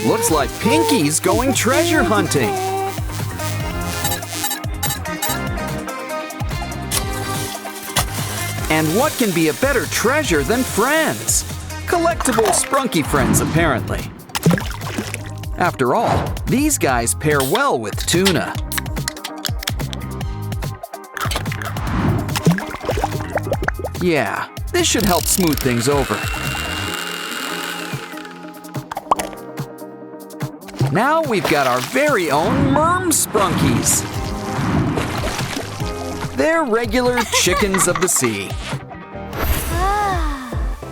Looks like Pinky's going treasure hunting. And what can be a better treasure than friends? Collectible Sprunki friends, apparently. After all, these guys pair well with tuna. Yeah, this should help smooth things over. Now we've got our very own Merm Sprunkies. They're regular chickens of the sea.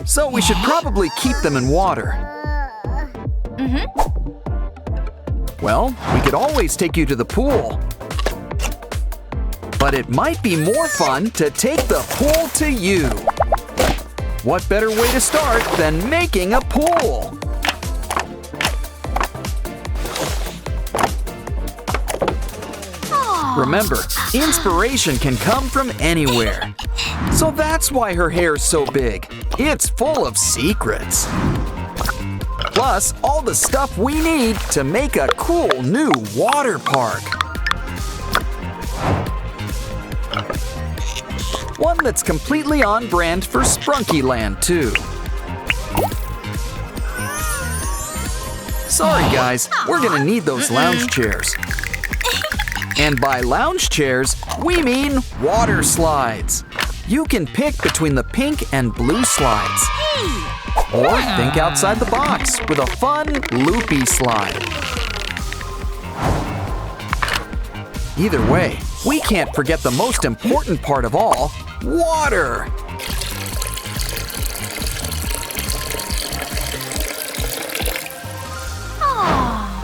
So we should probably keep them in water. Well, we could always take you to the pool. But it might be more fun to take the pool to you. What better way to start than making a pool? Remember, inspiration can come from anywhere. So that's why her hair's so big. It's full of secrets. Plus, all the stuff we need to make a cool new water park. One that's completely on brand for Sprunki Land, too. Sorry, guys, we're gonna need those lounge chairs. And by lounge chairs, we mean water slides. You can pick between the pink and blue slides. Or think outside the box with a fun, loopy slide. Either way, we can't forget the most important part of all, water.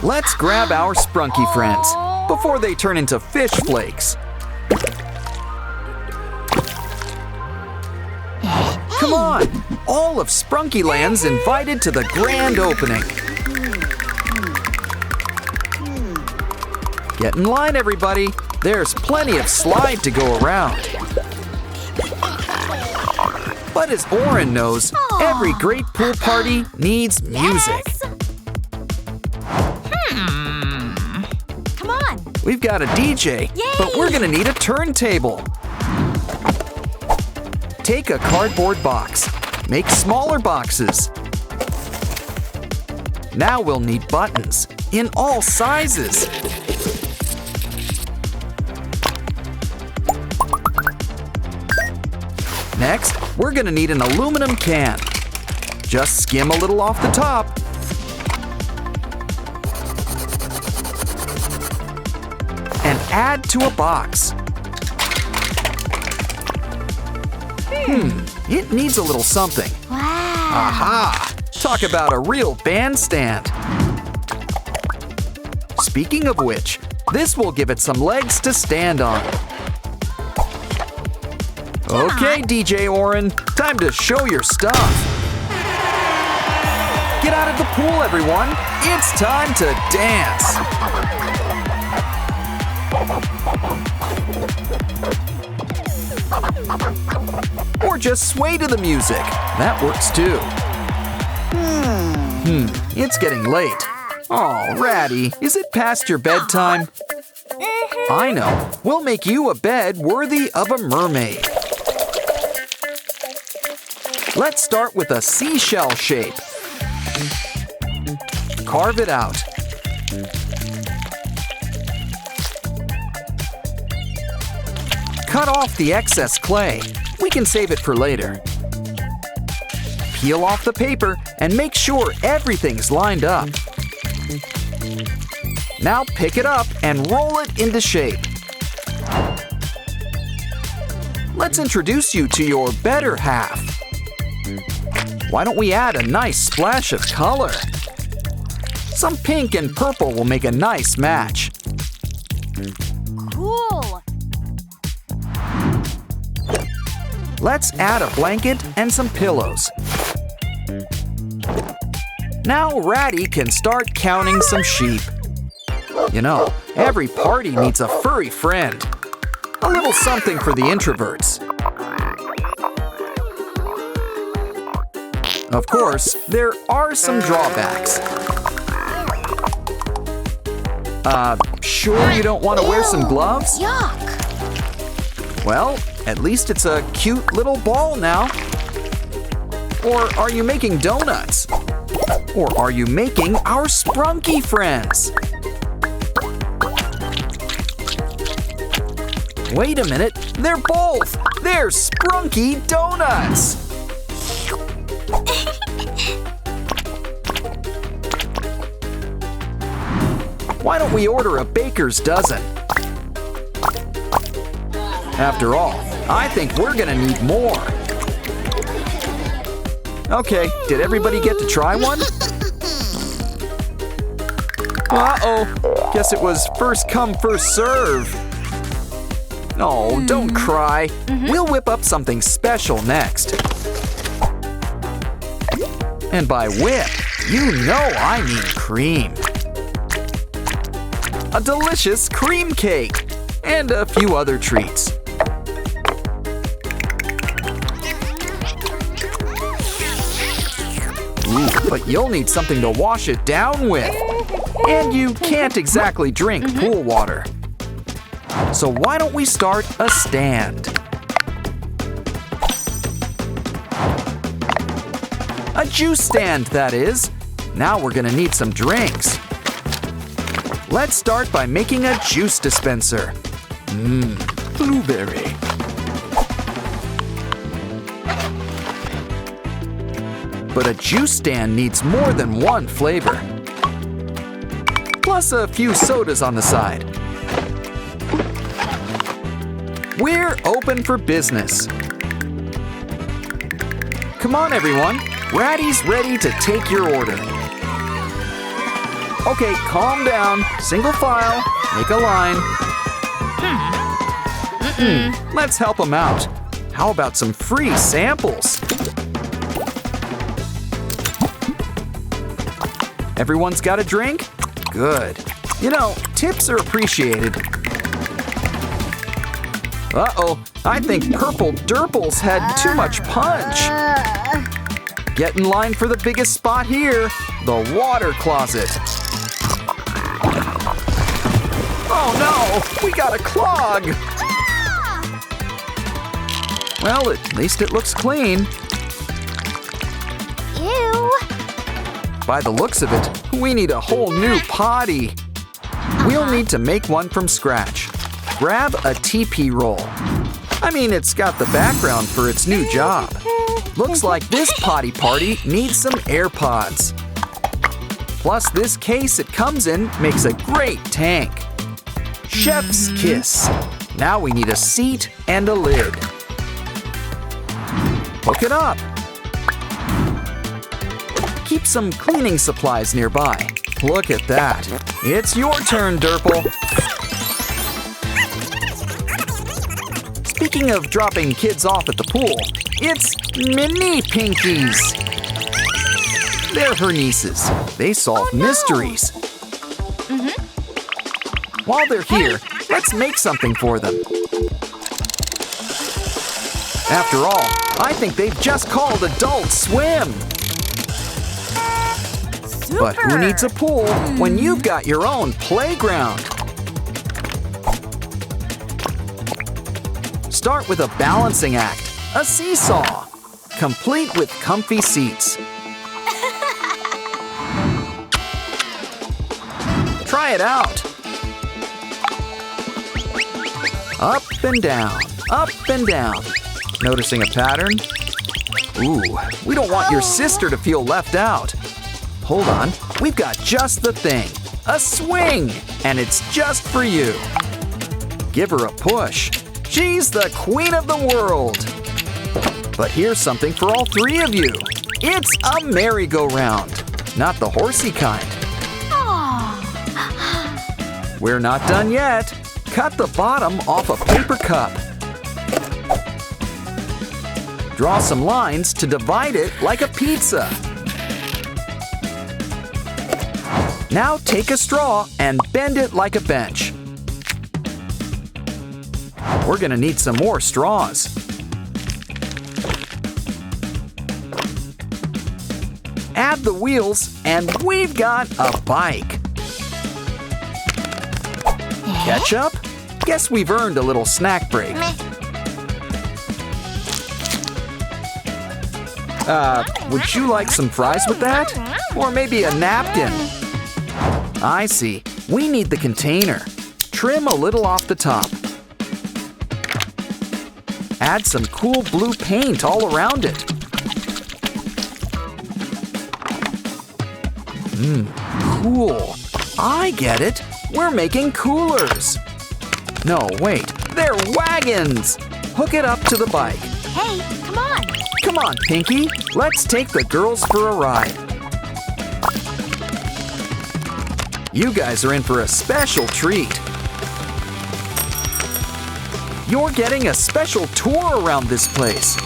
Let's grab our Sprunki friends before they turn into fish flakes. Come on! All of Sprunki Land's invited to the grand opening. Get in line, everybody. There's plenty of slide to go around. But as Oren knows, every great pool party needs music. Come on. We've got a DJ, but we're gonna need a turntable. Take a cardboard box. Make smaller boxes. Now we'll need buttons in all sizes. Next, we're gonna need an aluminum can. Just skim a little off the top. And add to a box. It needs a little something. Wow. Aha! Talk about a real bandstand. Speaking of which, this will give it some legs to stand on. Okay, DJ Oren, time to show your stuff. Get out of the pool, everyone. It's time to dance. Or just sway to the music. That works too. It's getting late. Oh, Ratty, is it past your bedtime? I know. We'll make you a bed worthy of a mermaid. Let's start with a seashell shape. Carve it out. Cut off the excess clay. We can save it for later. Peel off the paper and make sure everything's lined up. Now pick it up and roll it into shape. Let's introduce you to your better half. Why don't we add a nice splash of color? Some pink and purple will make a nice match. Cool. Let's add a blanket and some pillows. Now Ratty can start counting some sheep. You know, every party needs a furry friend. A little something for the introverts. Of course, there are some drawbacks. Sure you don't want to wear some gloves? Yuck. Well, at least it's a cute little ball now. Or are you making donuts? Or are you making our Sprunki friends? Wait a minute, they're both! They're Sprunki donuts! Why don't we order a baker's dozen? After all, I think we're gonna need more. Okay, did everybody get to try one? Uh-oh, guess it was first come, first serve. Oh, don't cry. We'll whip up something special next. And by whip, you know I mean cream. A delicious cream cake and a few other treats. Ooh, but you'll need something to wash it down with. And you can't exactly drink pool water. So why don't we start a stand? A juice stand, that is. Now we're gonna need some drinks. Let's start by making a juice dispenser. Blueberry. But a juice stand needs more than one flavor. Plus a few sodas on the side. We're open for business. Come on, everyone. Ratty's ready to take your order. Okay, calm down. Single file. Make a line. Let's help them out. How about some free samples? Everyone's got a drink? Good. You know, tips are appreciated. Uh-oh, I think Purple Durples had too much punch. Get in line for the biggest spot here, the water closet. Oh no, we got a clog. Well, at least it looks clean. Ew. By the looks of it, we need a whole new potty. We'll need to make one from scratch. Grab a TP roll. I mean, it's got the background for its new job. Looks like this potty party needs some AirPods. Plus, this case it comes in makes a great tank. Chef's kiss. Now we need a seat and a lid. Hook it up. Keep some cleaning supplies nearby. Look at that. It's your turn, Durple. Speaking of dropping kids off at the pool, it's Mini Pinkies. They're her nieces. They solve mysteries. While they're here, let's make something for them. After all, I think they've just called Adult Swim. But who needs a pool when you've got your own playground? Start with a balancing act, a seesaw, complete with comfy seats. Try it out. Up and down, up and down. Noticing a pattern? Ooh, we don't want your sister to feel left out. Hold on, we've got just the thing. A swing, and it's just for you. Give her a push. She's the queen of the world. But here's something for all three of you. It's a merry-go-round, not the horsey kind. We're not done yet. Cut the bottom off a paper cup. Draw some lines to divide it like a pizza. Now take a straw and bend it like a bench. We're gonna need some more straws. Add the wheels and we've got a bike. Ketchup? Guess we've earned a little snack break. Would you like some fries with that? Or maybe a napkin? I see. We need the container. Trim a little off the top. Add some cool blue paint all around it. Cool. I get it. We're making coolers. No, wait. They're wagons. Hook it up to the bike. Hey, come on. Come on, Pinky. Let's take the girls for a ride. You guys are in for a special treat. You're getting a special tour around this place.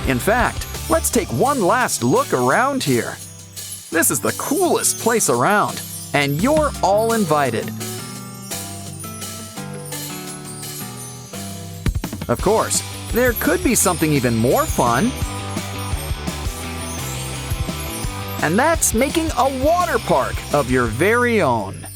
In fact, let's take one last look around here. This is the coolest place around, and you're all invited. Of course, there could be something even more fun. And that's making a water park of your very own.